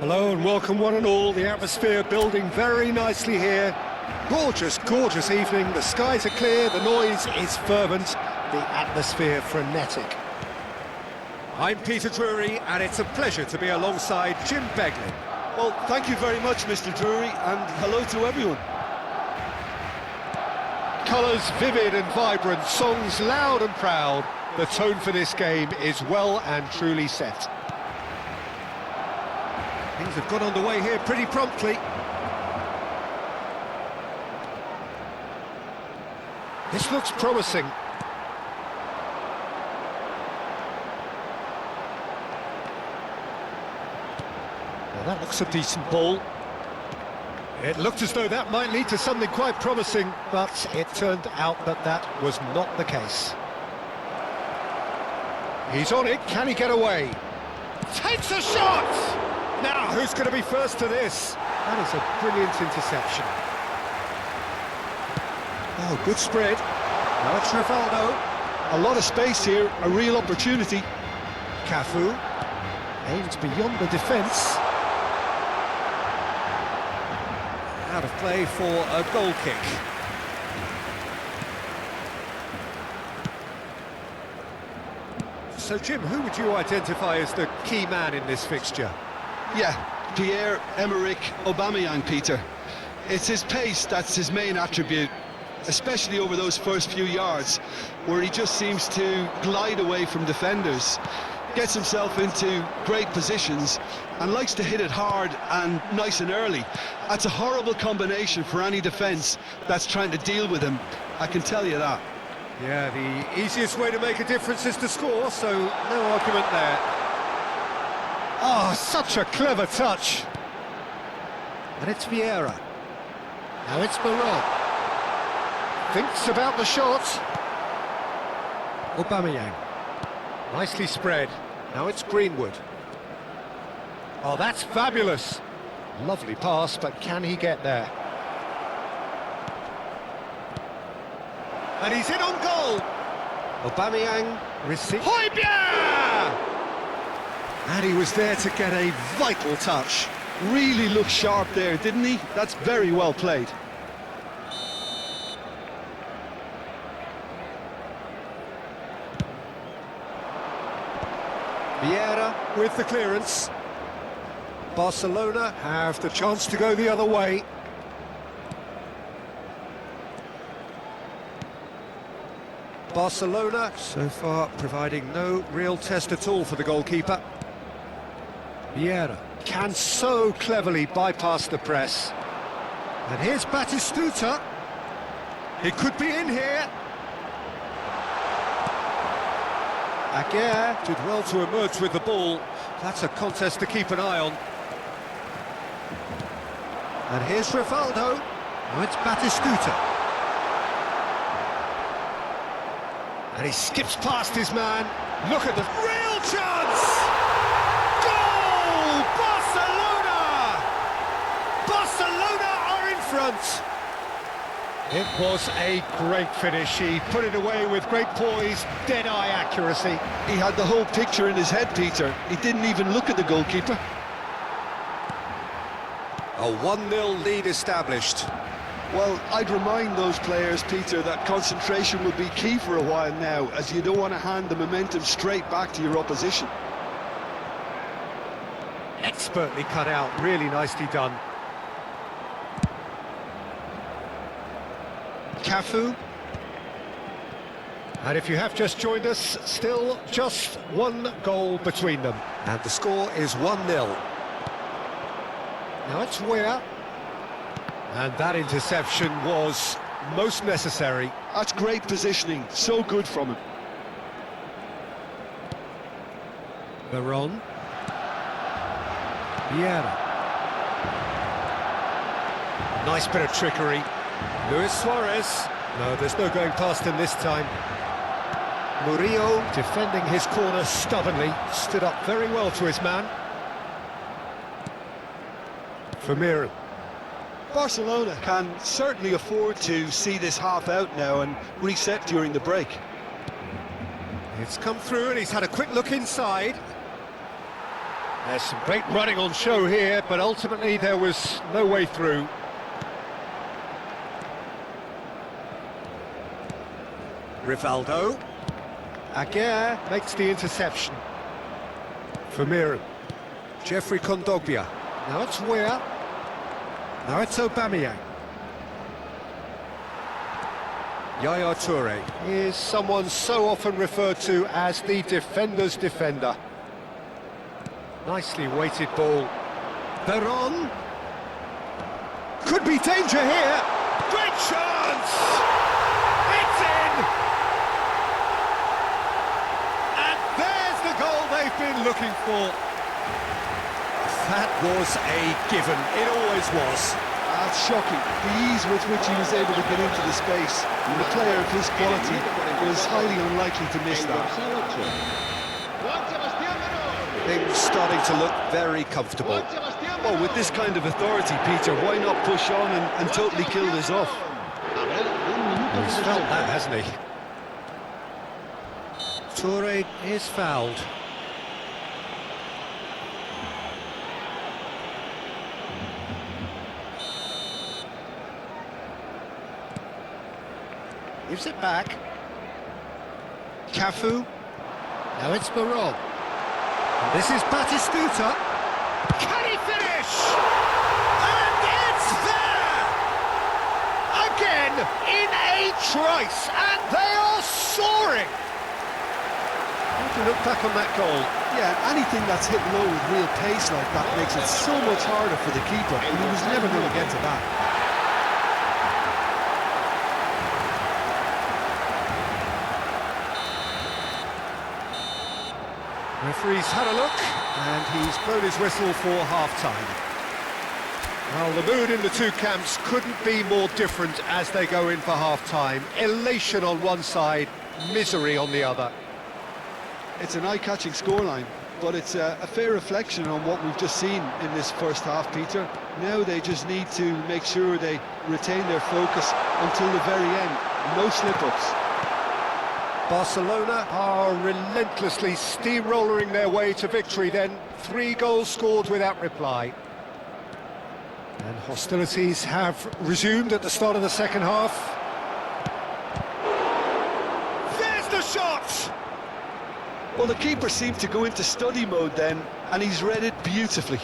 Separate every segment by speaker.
Speaker 1: Hello and welcome one and all. The atmosphere building very nicely here. Gorgeous, gorgeous evening. The skies are clear, the noise is fervent, the atmosphere frenetic. I'm Peter Drury and it's a pleasure to be alongside Jim Beglin.
Speaker 2: Well, thank you very much, Mr. Drury, and hello to everyone.
Speaker 1: Colours vivid and vibrant, songs loud and proud. The tone for this game is well and truly set. Things have got underway here pretty promptly. This looks promising. Well, that looks a decent ball. It looked as though that might lead to something quite promising, but it turned out that that was not the case. He's on it, can he get away? Takes a shot! Now, who's going to be first to this? That is a brilliant interception. Oh, good spread. Now it's Rivaldo.
Speaker 2: A lot of space here, a real opportunity.
Speaker 1: Cafu aims beyond the defence. Out of play for a goal kick. So, Jim, who would you identify as the key man in this fixture?
Speaker 2: Yeah, Pierre-Emerick Aubameyang, Peter. It's his pace that's his main attribute, especially over those first few yards, where he just seems to glide away from defenders, gets himself into great positions, and likes to hit it hard and nice and early. That's a horrible combination for any defence that's trying to deal with him, I can tell you that.
Speaker 1: Yeah, the easiest way to make a difference is to score, so no argument there. Oh, such a clever touch. And it's Vieira. Now it's Moreau. Thinks about the shot. Aubameyang. Nicely spread. Now it's Greenwood. Oh, that's fabulous. Lovely pass, but can he get there? And he's in on goal. Aubameyang receives. Højbjerg! And he was there to get a vital touch.
Speaker 2: Really looked sharp there, didn't he? That's very well played.
Speaker 1: Vieira with the clearance. Barcelona have the chance to go the other way. Barcelona so far providing no real test at all for the goalkeeper. Vieira can so cleverly bypass the press. And here's Batistuta. He could be in here. Aguirre did well to emerge with the ball. That's a contest to keep an eye on. And here's Rivaldo. Now it's Batistuta. And he skips past his man. Look at the real chance! Goal! Barcelona! Barcelona are in front. It was a great finish. He put it away with great poise, dead-eye accuracy.
Speaker 2: He had the whole picture in his head, Peter. He didn't even look at the goalkeeper.
Speaker 1: A 1-0 lead established.
Speaker 2: Well, I'd remind those players, Peter, that concentration will be key for a while now, as you don't want to hand the momentum straight back to your opposition.
Speaker 1: Expertly cut out, really nicely done. Cafu. And if you have just joined us, still just one goal between them. And the score is 1-0. Now it's Weah. And that interception was most necessary.
Speaker 2: That's great positioning, so good from him.
Speaker 1: Veron. Vieira. Nice bit of trickery. Luis Suarez. No, there's no going past him this time. Murillo defending his corner stubbornly. Stood up very well to his man. Firmino.
Speaker 2: Barcelona can certainly afford to see this half out now and reset during the break.
Speaker 1: It's come through and he's had a quick look inside. There's some great running on show here, but ultimately there was no way through. Rivaldo. Aguirre makes the interception. Firmino. Jeffrey Kondogbia. Now it's Weah. Now it's Aubameyang. Yaya Toure is someone so often referred to as the defender's defender. Nicely weighted ball. Veron. Could be danger here. Great chance! It's in! And there's the goal they've been looking for. That was a given. It always was.
Speaker 2: That's shocking. The ease with which he was able to get into the space. And a player of his quality was highly unlikely to miss that.
Speaker 1: Things starting to look very comfortable.
Speaker 2: Well, with this kind of authority, Peter, why not push on and totally kill this off?
Speaker 1: He's felt that, hasn't he? Toure is fouled. Gives it back. Cafu. Now it's Veron. This is Batistuta. Can he finish? And it's there! Again, in a trice, and they are soaring! How do you look back on that goal?
Speaker 2: Yeah, anything that's hit low with real pace like that makes it so much harder for the keeper, and he was never going to get to that.
Speaker 1: Referee's had a look, and he's blown his whistle for half-time. Well, the mood in the two camps couldn't be more different as they go in for half-time. Elation on one side, misery on the other.
Speaker 2: It's an eye-catching scoreline, but it's a fair reflection on what we've just seen in this first half, Peter. Now they just need to make sure they retain their focus until the very end. No slip-ups.
Speaker 1: Barcelona are relentlessly steamrolling their way to victory then. 3 goals scored without reply. And hostilities have resumed at the start of the second half. There's the shot!
Speaker 2: Well, the keeper seemed to go into study mode then, and he's read it beautifully.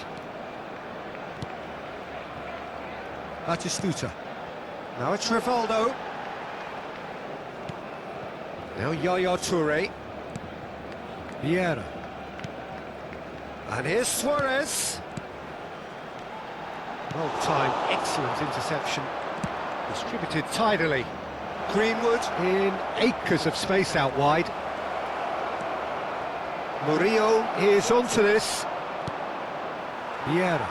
Speaker 1: Batistuta. Now it's Rivaldo. Now Yaya Toure. Vieira. And here's Suarez. Well-timed, excellent interception. Distributed tidily. Greenwood in acres of space out wide. Murillo is onto this. Vieira.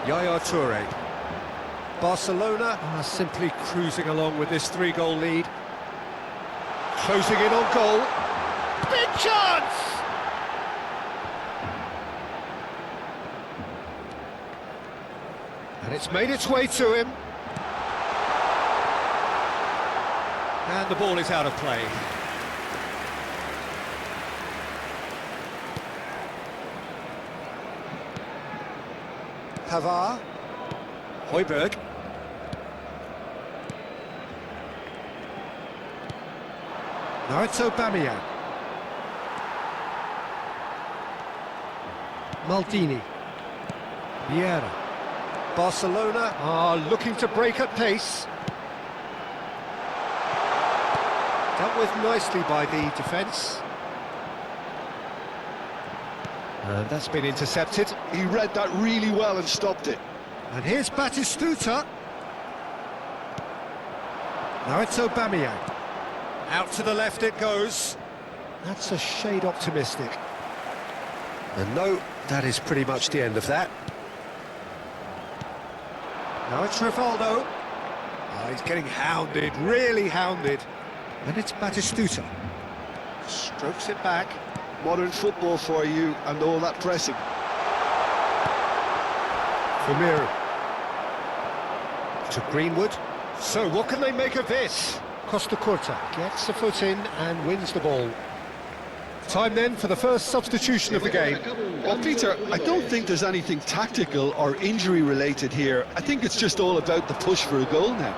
Speaker 1: Yaya Toure. Barcelona are simply cruising along with this 3-goal lead. Closing in on goal. Big chance! And it's made its way to him. And the ball is out of play. Pavard. Højbjerg. Now it's Aubameyang. Maldini. Vieira. Barcelona are looking to break at pace. Dealt with nicely by the defence. And that's been intercepted.
Speaker 2: He read that really well and stopped it.
Speaker 1: And here's Batistuta. Now it's Aubameyang. Out to the left it goes. That's a shade optimistic. And no, that is pretty much the end of that. Now it's Rivaldo. Oh, he's getting hounded, really hounded. And it's Batistuta. Strokes it back.
Speaker 2: Modern football for you and all that pressing.
Speaker 1: Firmino. To Greenwood. So what can they make of this? Costa Curta gets the foot in and wins the ball. Time then for the first substitution of the game.
Speaker 2: Well, Peter, I don't think there's anything tactical or injury related here. I think it's just all about the push for a goal now.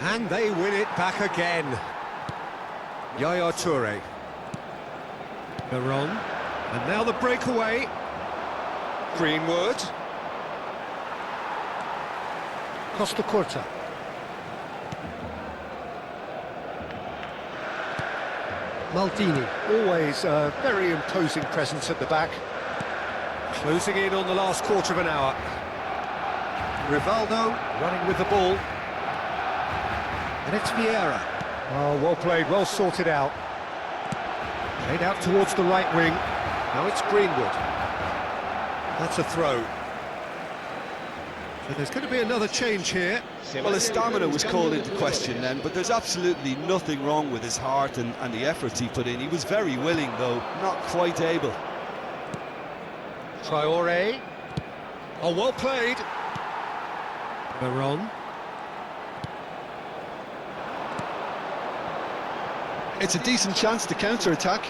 Speaker 1: And they win it back again. Yaya Toure. Veron. And now the breakaway. Greenwood. Costa Curta. Maldini, always a very imposing presence at the back. Closing in on the last quarter of an hour. Rivaldo running with the ball. And it's Vieira. Oh, well played, well sorted out. Played out towards the right wing. Now it's Greenwood. That's a throw. So there's going to be another change here.
Speaker 2: Well, his stamina was called into question then, but there's absolutely nothing wrong with his heart and the efforts he put in. He was very willing, though, not quite able.
Speaker 1: Traore. Oh, well played. Veron.
Speaker 2: It's a decent chance to counter-attack.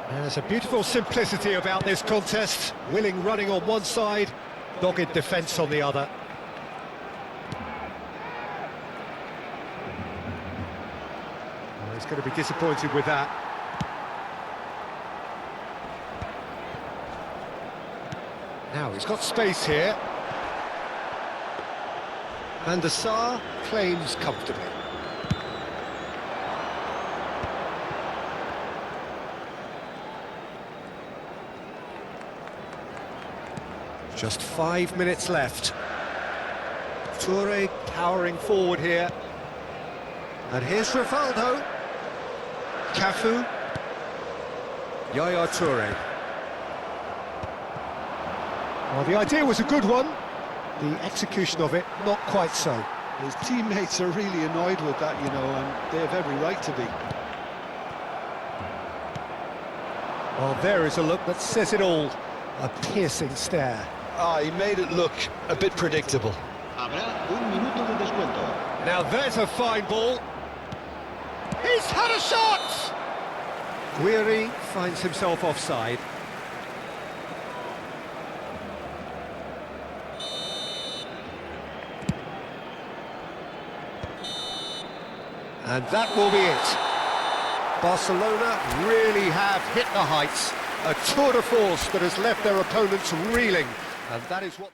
Speaker 1: There's a beautiful simplicity about this contest. Willing running on one side, dogged defence on the other. Well, he's going to be disappointed with that. Now he's got space here. And the Sar claims comfortably. Just 5 minutes left. Toure powering forward here. And here's Rivaldo. Cafu. Yaya Toure. Well, the idea was a good one. The execution of it, not quite so.
Speaker 2: His teammates are really annoyed with that, you know, and they have every right to be.
Speaker 1: Well, there is a look that says it all. A piercing stare.
Speaker 2: Ah, he made it look a bit predictable.
Speaker 1: Now there's a fine ball. He's had a shot! Guiri finds himself offside. And that will be it. Barcelona really have hit the heights. A tour de force that has left their opponents reeling. And that is what...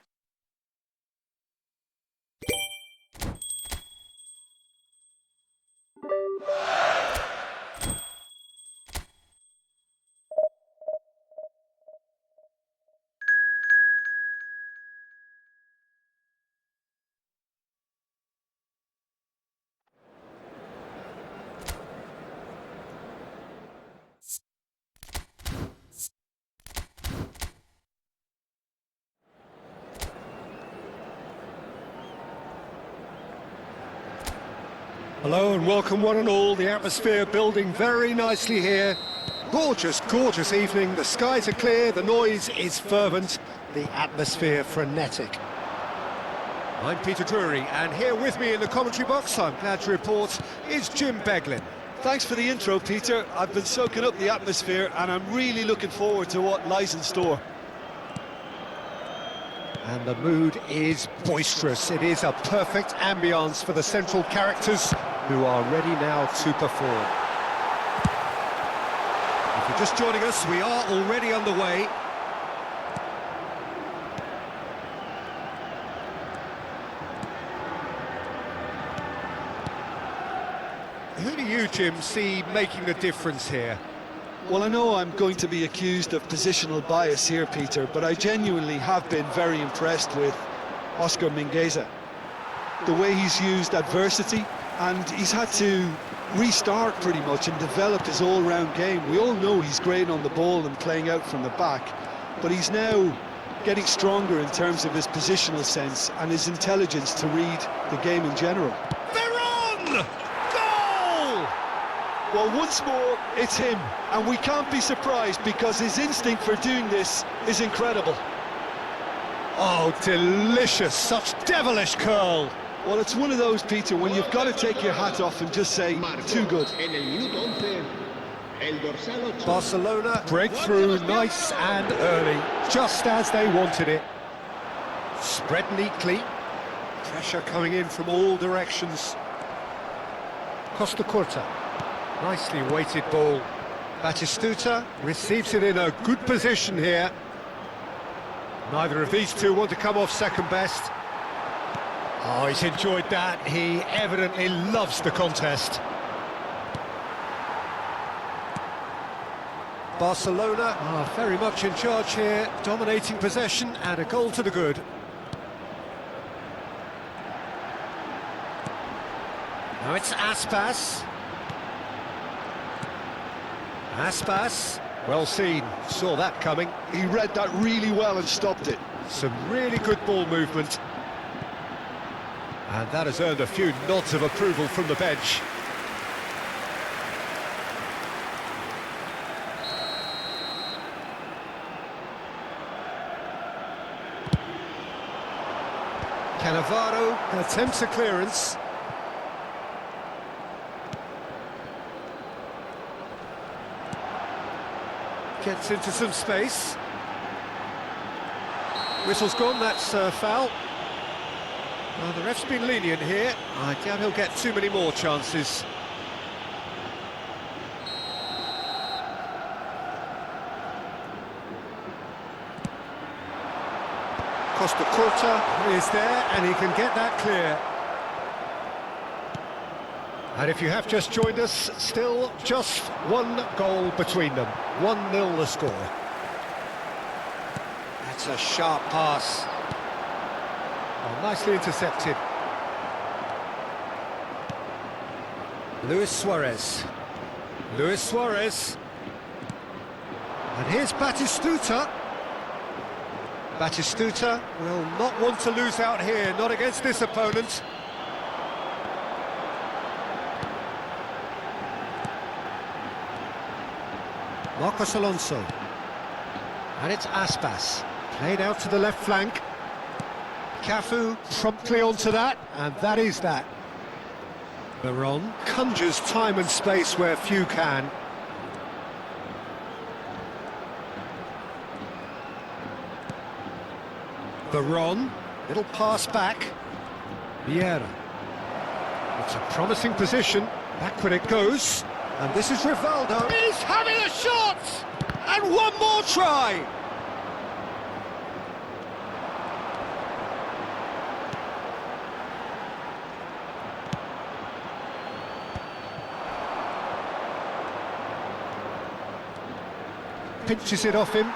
Speaker 1: Hello and welcome one and all. The atmosphere building very nicely here. Gorgeous, gorgeous evening. The skies are clear, the noise is fervent, the atmosphere frenetic. I'm Peter Drury, and here with me in the commentary box, I'm glad to report, is Jim Beglin.
Speaker 2: Thanks for the intro, Peter. I've been soaking up the atmosphere and I'm really looking forward to what lies in store.
Speaker 1: And the mood is boisterous. It is a perfect ambience for the central characters who are ready now to perform. If you're just joining us, we are already underway. Who do you, Jim, see making a difference here?
Speaker 2: Well, I know I'm going to be accused of positional bias here, Peter, but I genuinely have been very impressed with Oscar Mingueza. The way he's used adversity, and he's had to restart pretty much and develop his all-round game. We all know he's great on the ball and playing out from the back, but he's now getting stronger in terms of his positional sense and his intelligence to read the game in general.
Speaker 1: They're on! Goal!
Speaker 2: Well, once more, it's him, and we can't be surprised because his instinct for doing this is incredible.
Speaker 1: Oh, delicious, such devilish curl.
Speaker 2: Well, it's one of those, Peter, when you've got to take your hat off and just say, too good.
Speaker 1: Barcelona breakthrough nice and early, just as they wanted it. Spread neatly, pressure coming in from all directions. Costa Curta, nicely weighted ball. Batistuta receives it in a good position here. Neither of these two want to come off second best. Oh, he's enjoyed that. He evidently loves the contest. Barcelona are very much in charge here, dominating possession and a goal to the good. Now it's Aspas. Aspas, well seen, saw that coming.
Speaker 2: He read that really well and stopped it.
Speaker 1: Some really good ball movement. And that has earned a few nods of approval from the bench. Cannavaro attempts a clearance. Gets into some space. Whistle's gone, that's a foul. Well, the ref's been lenient here. I doubt he'll get too many more chances. Costa Curta is there, and he can get that clear. And if you have just joined us, still just one goal between them. 1-0 the score. That's a sharp pass. Oh, nicely intercepted. Luis Suarez. Luis Suarez. And here's Batistuta. Batistuta will not want to lose out here, not against this opponent. Marcos Alonso. And it's Aspas. Played out to the left flank. Cafu promptly onto that, and that is that. Veron conjures time and space where few can. Veron, little pass back. Vieira. It's a promising position. Back when it goes. And this is Rivaldo. He's having a shot! And one more try! Pinches it off him.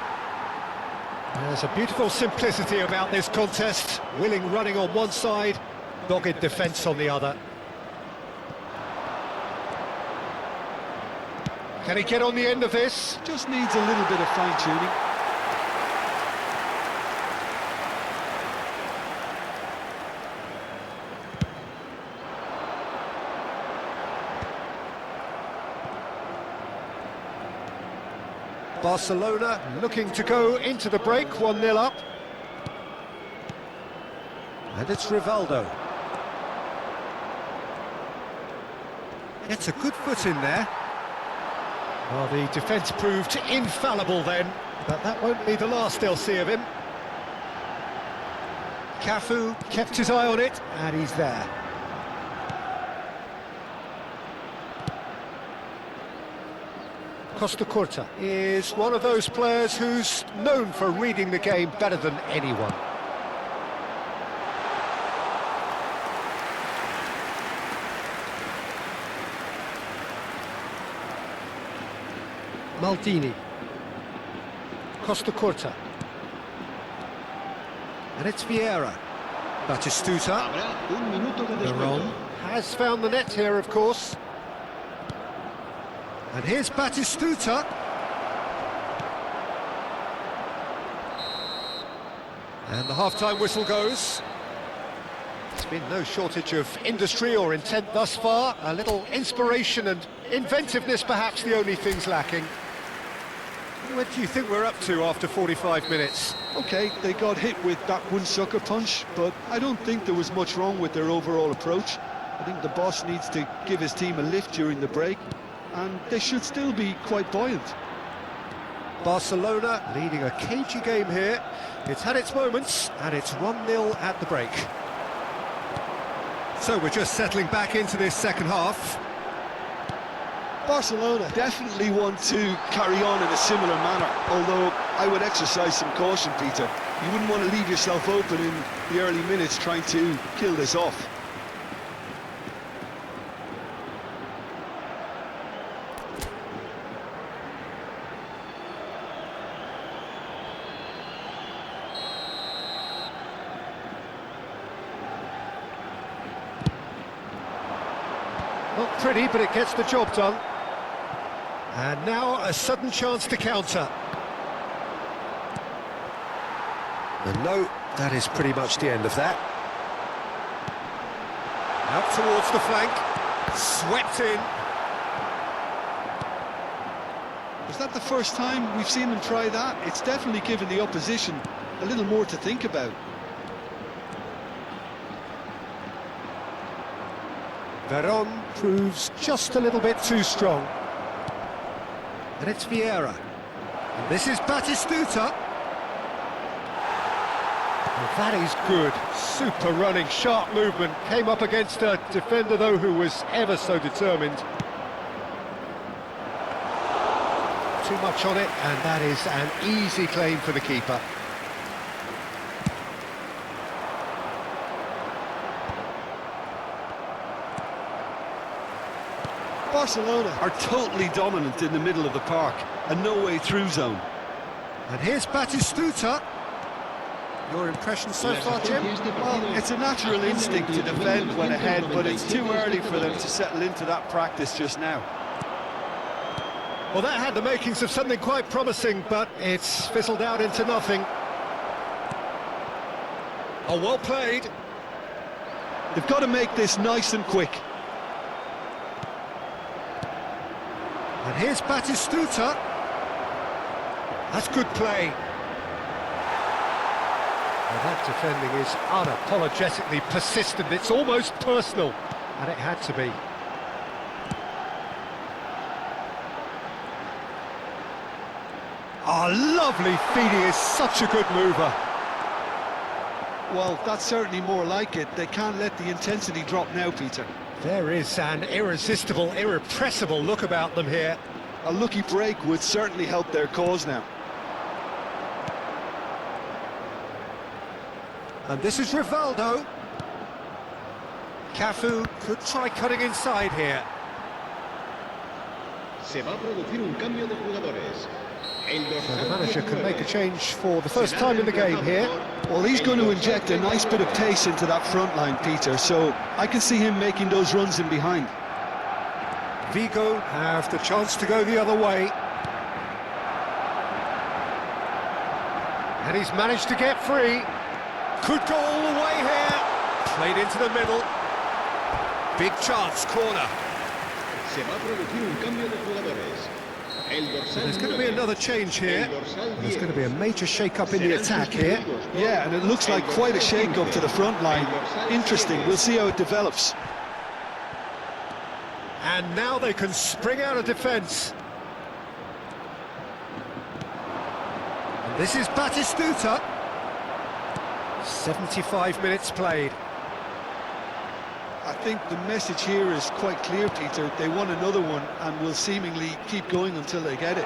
Speaker 1: There's a beautiful simplicity about this contest. Willing running on one side, dogged defence on the other. Can he get on the end of this?
Speaker 2: Just needs a little bit of fine-tuning.
Speaker 1: Barcelona looking to go into the break, 1-0 up. And it's Rivaldo. Gets a good foot in there. Well, the defence proved infallible then, but that won't be the last they'll see of him. Cafu kept his eye on it, and he's there. Costa Curta is one of those players who's known for reading the game better than anyone. Maldini. Costa Curta. And it's Vieira. Batistuta. Veron has found the net here, of course. And here's Batistuta. And the half-time whistle goes. There's been no shortage of industry or intent thus far. A little inspiration and Inventiveness perhaps the only things lacking. What do you think we're up to after 45 minutes?
Speaker 2: Okay, they got hit with that one sucker punch, but I don't think there was much wrong with their overall approach. I think the boss needs to give his team a lift during the break, and they should still be quite buoyant.
Speaker 1: Barcelona leading a cagey game here. It's had its moments, and it's 1-0 at the break. So we're just settling back into this second half.
Speaker 2: Barcelona definitely want to carry on in a similar manner, although I would exercise some caution, Peter. You wouldn't want to leave yourself open in the early minutes trying to kill this off.
Speaker 1: Not pretty, but it gets the job done. And now a sudden chance to counter. And no, that is pretty much the end of that. Out towards the flank, swept in.
Speaker 2: Is that the first time we've seen them try that? It's definitely given the opposition a little more to think about.
Speaker 1: Veron proves just a little bit too strong. And it's Vieira. And this is Batistuta. Well, that is good. Super running, sharp movement. Came up against a defender, though, who was ever so determined. Too much on it, and that is an easy claim for the keeper.
Speaker 2: Barcelona are totally dominant in the middle of the park, a no-way through zone.
Speaker 1: And here's Batistuta. Your impression so far, Jim?
Speaker 2: Well, it's a natural instinct to defend when ahead, but it's too early for them to settle into that practice just now.
Speaker 1: Well, that had the makings of something quite promising, but it's fizzled out into nothing. Oh, well played.
Speaker 2: They've got to make this nice and quick.
Speaker 1: And here's Batistuta. That's good play. Well, that defending is unapologetically persistent. It's almost personal, and it had to be. Oh, lovely feed. He is such a good mover.
Speaker 2: Well, that's certainly more like it. They can't let the intensity drop now, Peter.
Speaker 1: There is an irresistible, irrepressible look about them here.
Speaker 2: A lucky break would certainly help their cause now.
Speaker 1: And this is Rivaldo. Cafu could try cutting inside here.
Speaker 3: Se va a producir un cambio de jugadores.
Speaker 1: So the manager can make a change for the first time in the game here.
Speaker 2: Well, he's going to inject a nice bit of pace into that front line, Peter, so I can see him making those runs in behind.
Speaker 1: Vigo have the chance to go the other way. And he's managed to get free. Could go all the way here. Played into the middle. Big chance, corner.
Speaker 3: Se va a producir un cambio de jugadores.
Speaker 1: There's going to be another change here. There's going to be a major shake-up in the attack here.
Speaker 2: Yeah, and it looks like quite a shake-up to the front line. Interesting, we'll see how it develops.
Speaker 1: And now they can spring out of defence. And this is Batistuta. 75 minutes played.
Speaker 2: I think the message here is quite clear, Peter. They want another one and will seemingly keep going until they get it.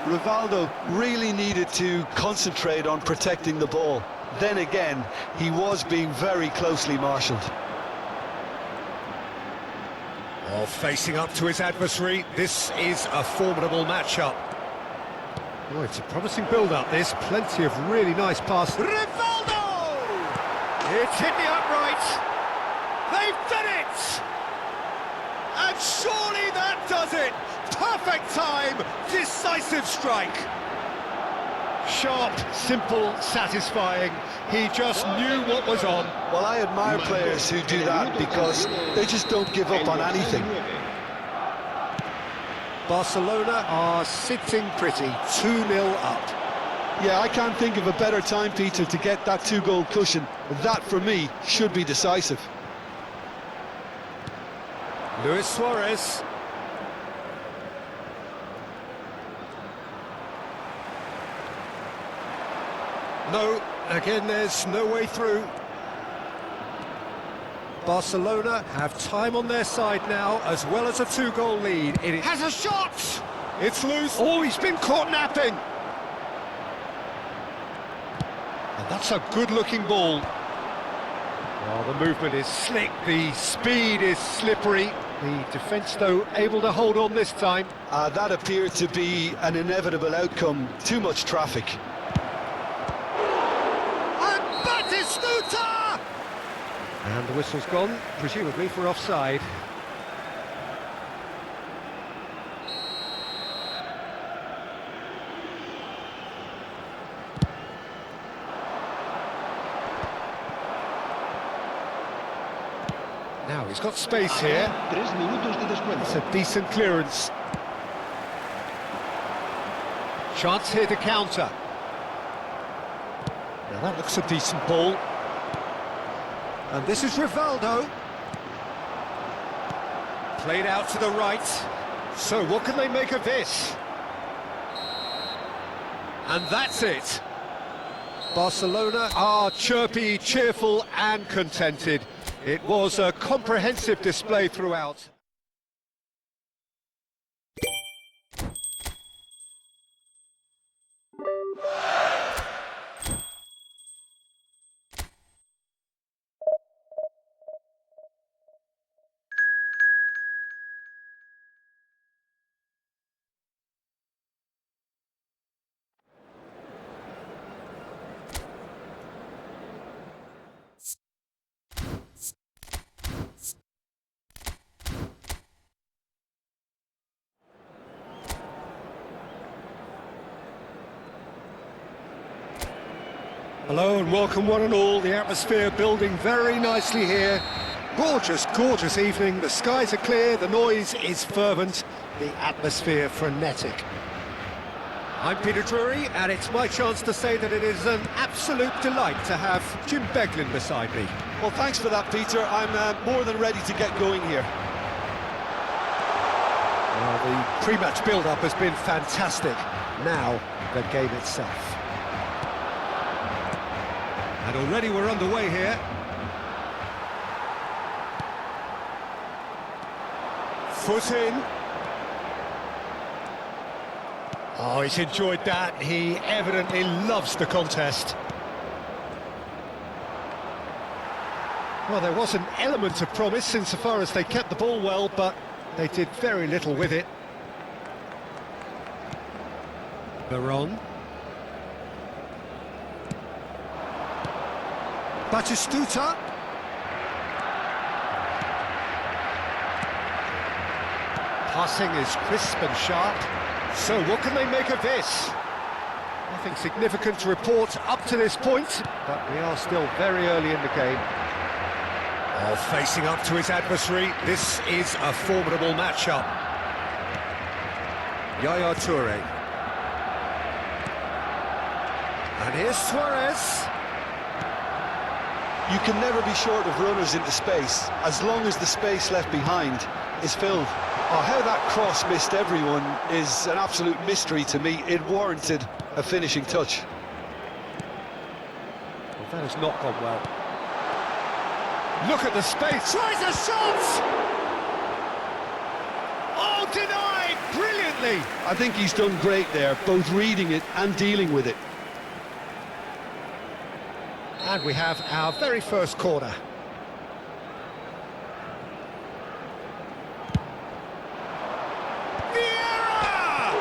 Speaker 2: Rivaldo really needed to concentrate on protecting the ball. Then again, he was being very closely marshalled.
Speaker 1: Well, facing up to his adversary, this is a formidable matchup. Oh, it's a promising build-up, this. Plenty of really nice passes. Rivaldo! It's hit the upright. They've done it! And surely that does it! Perfect time, decisive strike. Sharp, simple, satisfying. He just knew what was on.
Speaker 2: Well, I admire players who do that because they just don't give up on anything.
Speaker 1: Barcelona are sitting pretty, 2-0 up.
Speaker 2: Yeah, I can't think of a better time, Peter, to get that two-goal cushion. That, for me, should be decisive.
Speaker 1: Luis Suarez. No, again there's no way through. Barcelona have time on their side now, as well as a two-goal lead. It has a shot! It's loose. Oh, he's been caught napping. And that's a good-looking ball. Well, the movement is slick, the speed is slippery. The defence, though, able to hold on this time.
Speaker 2: That appeared to be an inevitable outcome. Too much traffic.
Speaker 1: And the whistle's gone, presumably for offside. Now he's got space here.
Speaker 3: 3 minutos de descuento.
Speaker 1: It's a decent clearance. Chance here to counter. Now that looks a decent ball. And this is Rivaldo. Played out to the right. So what can they make of this? And that's it. Barcelona are chirpy, cheerful and contented. It was a comprehensive display throughout. Hello and welcome one and all, the atmosphere building very nicely here. Gorgeous, gorgeous evening, the skies are clear, the noise is fervent, the atmosphere frenetic. I'm Peter Drury and it's my chance to say that it is an absolute delight to have Jim Beglin beside me.
Speaker 2: Well, thanks for that, Peter. I'm more than ready to get going here.
Speaker 1: Well, the pre-match build-up has been fantastic. Now, the game itself. And already we're underway here. Foot in. Oh, he's enjoyed that. He evidently loves the contest. Well, there was an element of promise insofar as they kept the ball well, but they did very little with it. Baron. Batistuta. Passing is crisp and sharp. So what can they make of this? Nothing significant to report up to this point, but we are still very early in the game. Oh, facing up to his adversary, this is a formidable matchup. Yaya Toure. And here's Suarez.
Speaker 2: You can never be short of runners into space, as long as the space left behind is filled. Oh, how that cross missed everyone is an absolute mystery to me. It warranted a finishing touch.
Speaker 1: Well, that has not gone well. Look at the space, tries a shot! Oh, denied, brilliantly!
Speaker 2: I think he's done great there, both reading it and dealing with it.
Speaker 1: And we have our very first corner. Vieira!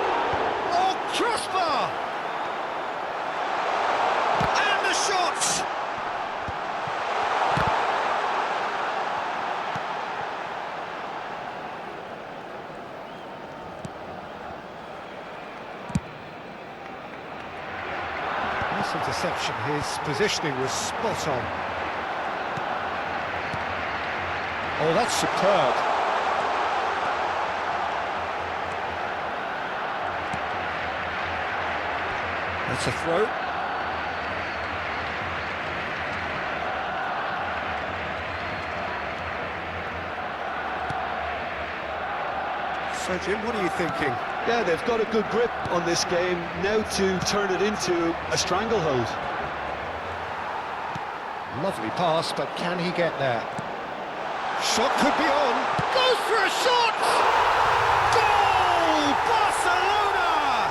Speaker 1: Oh, crossbar! And the shot! interception. His positioning was spot on. Oh, that's superb. That's a throw. So, Jim, what are you thinking?
Speaker 2: Yeah, they've got a good grip on this game, now to turn it into a stranglehold.
Speaker 1: Lovely pass, but can he get there? Shot could be on. Goes for a shot! Goal! Barcelona!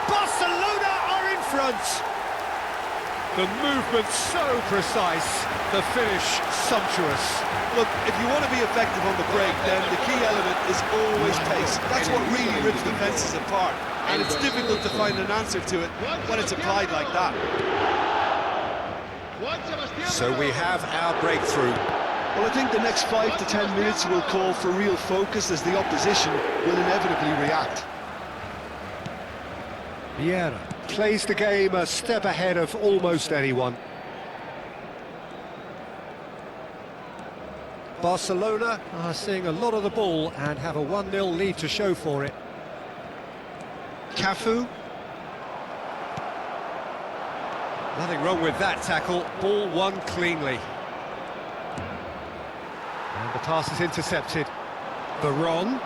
Speaker 1: Barcelona are in front. The movement so precise, the finish sumptuous.
Speaker 2: Look, if you want to be effective on the break, then the key element is always pace. That's what really rips defences apart. And it's difficult to find an answer to it when it's applied like that.
Speaker 1: So we have our breakthrough.
Speaker 2: Well, I think the next 5 to 10 minutes will call for real focus as the opposition will inevitably react.
Speaker 1: Vieira plays the game a step ahead of almost anyone. Barcelona are seeing a lot of the ball and have a 1-0 lead to show for it. Cafu. Nothing wrong with that tackle, ball won cleanly. And the pass is intercepted. Baron.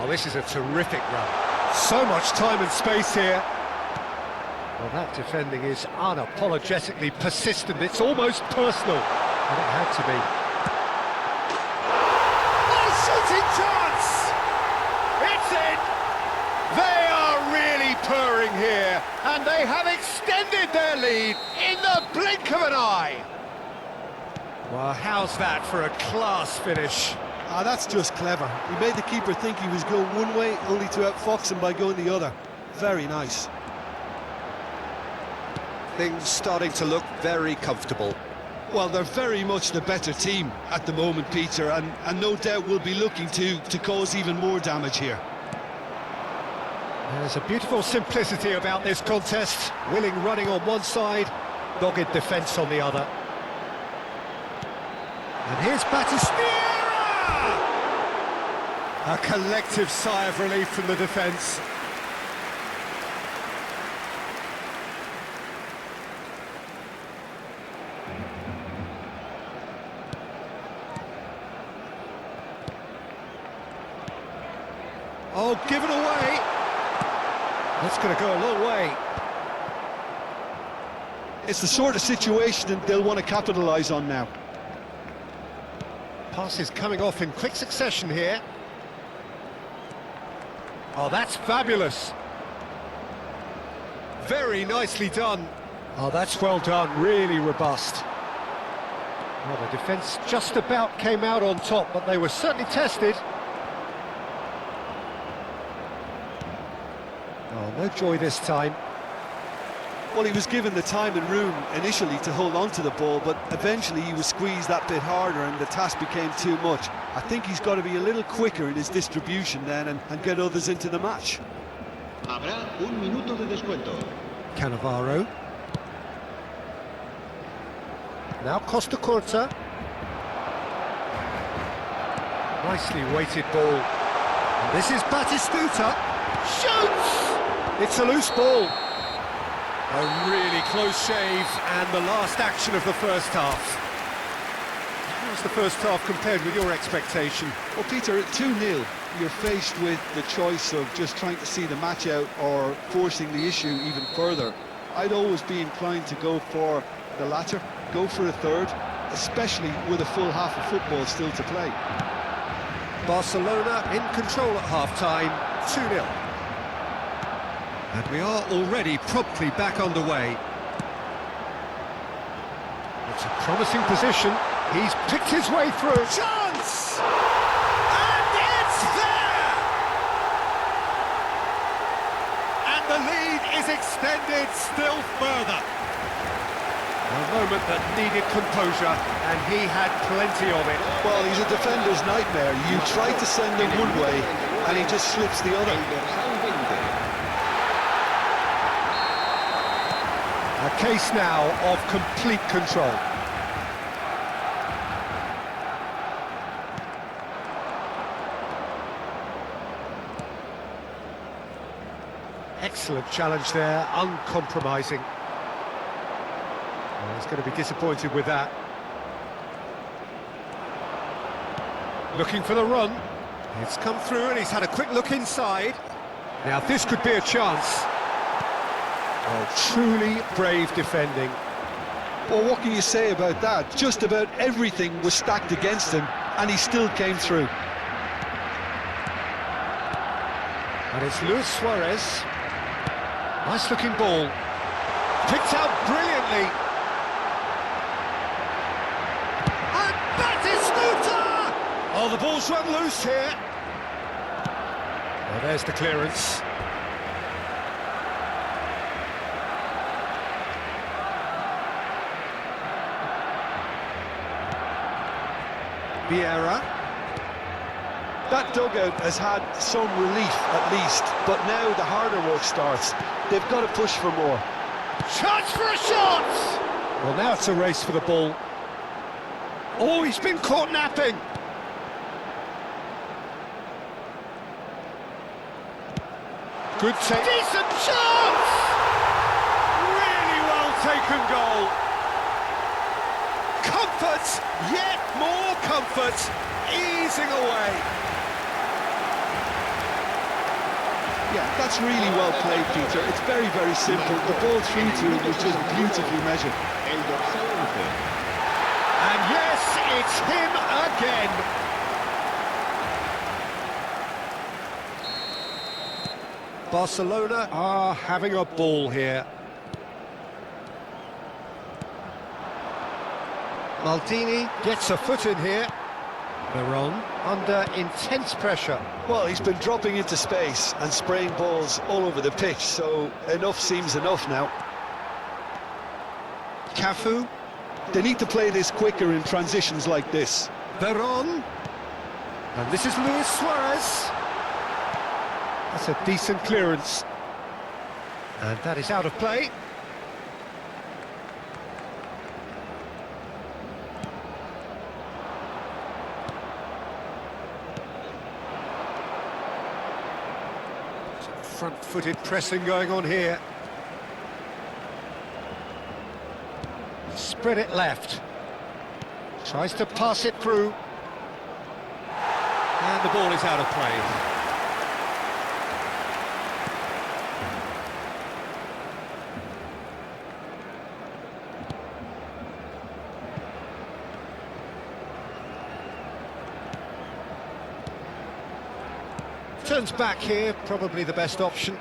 Speaker 1: Oh, this is a terrific run. So much time and space here. Well, that defending is unapologetically persistent. It's almost personal. And it had to be. Oh, shooting chance! It's in! They are really purring here. And they have extended their lead in the blink of an eye. Well, how's that for a class finish?
Speaker 2: Ah, that's just clever. He made the keeper think he was going one way, only to outfox him by going the other. Very nice.
Speaker 1: Things starting to look very comfortable.
Speaker 2: Well, they're very much the better team at the moment, Peter, and no doubt will be looking to cause even more damage here.
Speaker 1: There's a beautiful simplicity about this contest. Willing running on one side, dogged defence on the other. And here's Batistuta! A collective sigh of relief from the defence. Oh, given away! That's going to go a long way.
Speaker 2: It's the sort of situation that they'll want to capitalise on now.
Speaker 1: Passes coming off in quick succession here. Oh, that's fabulous. Very nicely done. Oh, that's well done, really robust. Well, the defence just about came out on top, but they were certainly tested. Oh, no joy this time.
Speaker 2: Well, he was given the time and room initially to hold on to the ball, but eventually he was squeezed that bit harder and the task became too much. I think he's got to be a little quicker in his distribution then and get others into the match.
Speaker 3: Habrá un minuto de descuento.
Speaker 1: Cannavaro. Now Costa Curta. Nicely weighted ball. And this is Batistuta. Shoots! It's a loose ball. A really close shave, and the last action of the first half. How's the first half compared with your expectation?
Speaker 2: Well, Peter, at 2-0, you're faced with the choice of just trying to see the match out or forcing the issue even further. I'd always be inclined to go for the latter, go for a third, especially with a full half of football still to play.
Speaker 1: Barcelona in control at half-time, 2-0. And we are already promptly back underway. It's a promising position. He's picked his way through. Chance! And it's there! And the lead is extended still further. A moment that needed composure, and he had plenty of it.
Speaker 2: Well, he's a defender's nightmare. You try to send him one way, and he just slips the other.
Speaker 1: case now of complete control. Excellent challenge there, uncompromising. Well, he's going to be disappointed with that. Looking for the run. It's come through and he's had a quick look inside. Now this could be a chance. Oh, truly brave defending.
Speaker 2: Well, what can you say about that? Just about everything was stacked against him, and he still came through.
Speaker 1: And it's Luis Suarez. Nice looking ball. Picked out brilliantly. And Battistuta! Oh, the ball's run loose here. Well, there's the clearance. Vieira.
Speaker 2: That dugout has had some relief at least, but now the harder work starts. They've got to push for more.
Speaker 1: Chance for a shot! Well, now it's a race for the ball. Oh, he's been caught napping. Good take. Decent chance! Really well taken goal. Comfort, yet more comfort, easing away.
Speaker 2: Yeah, that's really well played, Peter. It's very, very simple. The ball through to him was just beautifully measured.
Speaker 1: And yes, it's him again. Barcelona are having a ball here. Maldini gets a foot in here. Veron under intense pressure.
Speaker 2: Well, he's been dropping into space and spraying balls all over the pitch, so enough seems enough now.
Speaker 1: Cafu.
Speaker 2: They need to play this quicker in transitions like this.
Speaker 1: Veron. And this is Luis Suarez. That's a decent clearance. And that is out of play. Front-footed pressing going on here. Spread it left. Tries to pass it through. And the ball is out of play. Turns back here, probably the best option.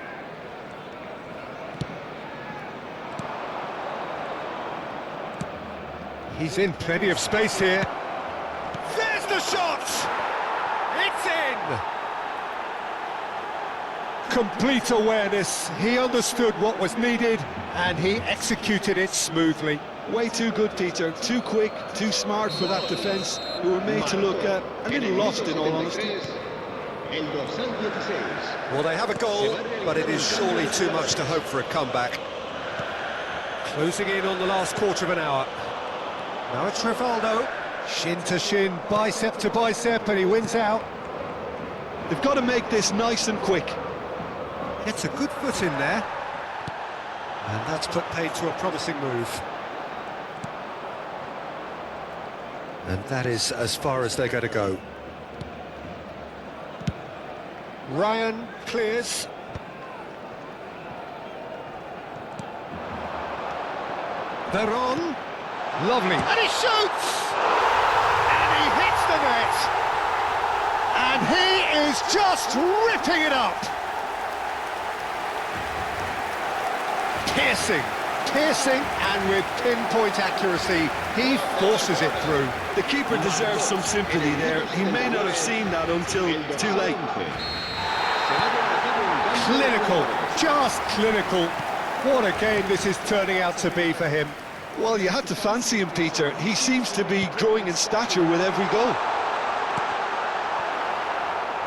Speaker 1: He's in plenty of space here. There's the shot! It's in! Complete awareness. He understood what was needed and he executed it smoothly.
Speaker 2: Way too good, Peter. Too quick, too smart for that defence, who were made to look a little lost, in all honesty.
Speaker 1: Well, they have a goal, but it is surely too much to hope for a comeback. Closing in on the last quarter of an hour. Now it's Rivaldo. Shin to shin, bicep to bicep, and he wins out.
Speaker 2: They've got to make this nice and quick.
Speaker 1: Gets a good foot in there. And that's put paid to a promising move. And that is as far as they're going to go. Ryan clears. Veron. Lovely. And he shoots! And he hits the net. And he is just ripping it up. Piercing, and with pinpoint accuracy, he forces it through.
Speaker 2: The keeper deserves some sympathy there. He may not have seen that until too late.
Speaker 1: Clinical, just clinical. What a game this is turning out to be for him.
Speaker 2: Well, you had to fancy him, Peter. He seems to be growing in stature with every goal.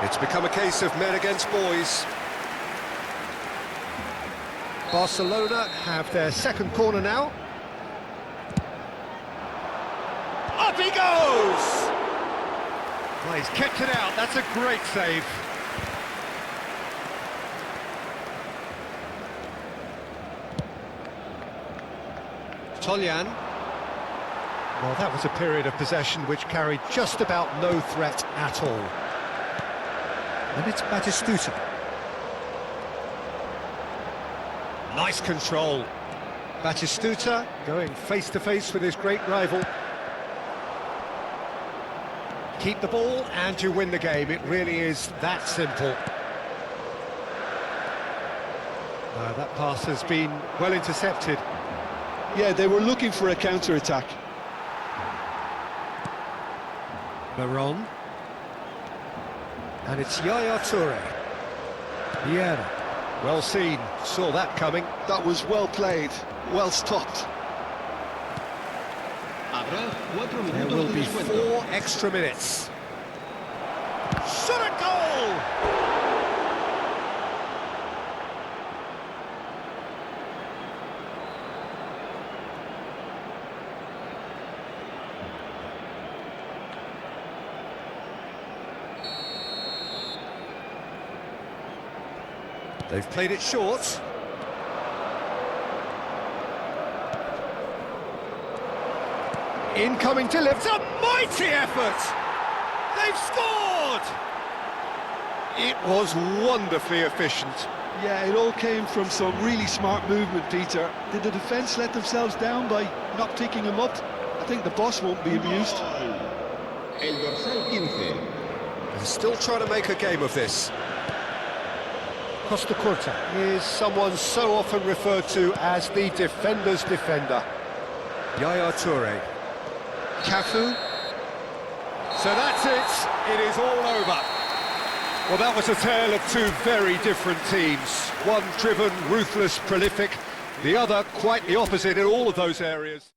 Speaker 1: It's become a case of men against boys. Barcelona have their second corner now. Up he goes! Well, he's kept it out, that's a great save. Toljan. Well, that was a period of possession which carried just about no threat at all. And it's Batistuta. Nice control. Batistuta going face-to-face with his great rival. Keep the ball and you win the game. It really is that simple. That pass has been well intercepted.
Speaker 2: Yeah, they were looking for a counter-attack.
Speaker 1: Maron. And it's Yaya Toure. Vieira. Well seen, saw that coming.
Speaker 2: That was well played, well stopped.
Speaker 3: Habrá 4
Speaker 1: There
Speaker 3: minutos
Speaker 1: will
Speaker 3: de
Speaker 1: be
Speaker 3: descuento.
Speaker 1: 4 extra minutes. Shot a goal! They've played it short. Incoming delivery. It's a mighty effort! They've scored! It was wonderfully efficient.
Speaker 2: Yeah, it all came from some really smart movement, Peter. Did the defence let themselves down by not picking him up? I think the boss won't be amused.
Speaker 3: El dorsal 15.
Speaker 1: They're still trying to make a game of this. Costa Curta is someone so often referred to as the defender's defender. Yaya Toure. Cafu. So that's it. It is all over. Well, that was a tale of two very different teams. One driven, ruthless, prolific. The other quite the opposite in all of those areas.